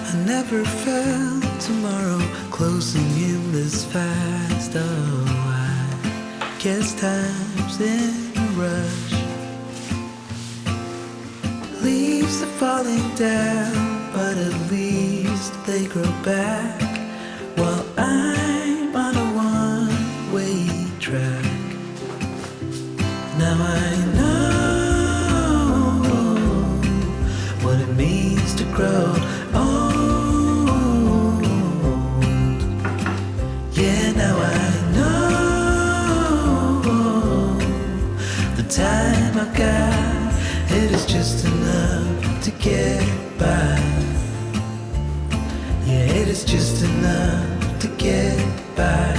I never felt tomorrow closing in this fast. Oh, I guess time's in a rush. Leaves are falling down, but at least they grow back. While I'm on a one-way track. Now I know what it means to grow old. Yeah, now I know the time I've got, it is just enough to get by. Yeah, it is just enough to get by.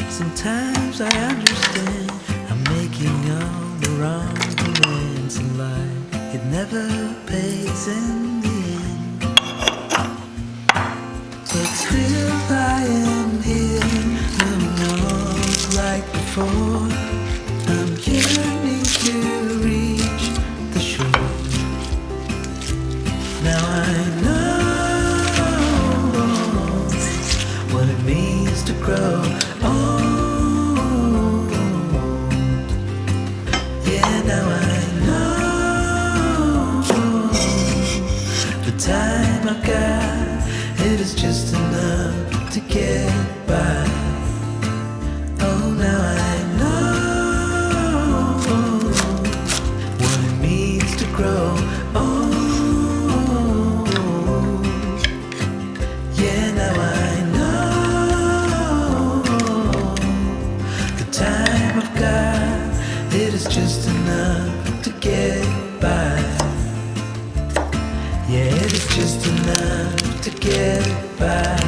Sometimes I understand I'm making all the wrong demands in life. It never pays in the end. But still I am here, moving on like before. I'm yearning to reach the shore. Now I know what it means to grow old. Now I know the time I've got, it is just enough to get by. Oh, now I know what it means to grow old. Yeah, now I know the time I've got, it is just enough to get by. Yeah, it is just enough to get by.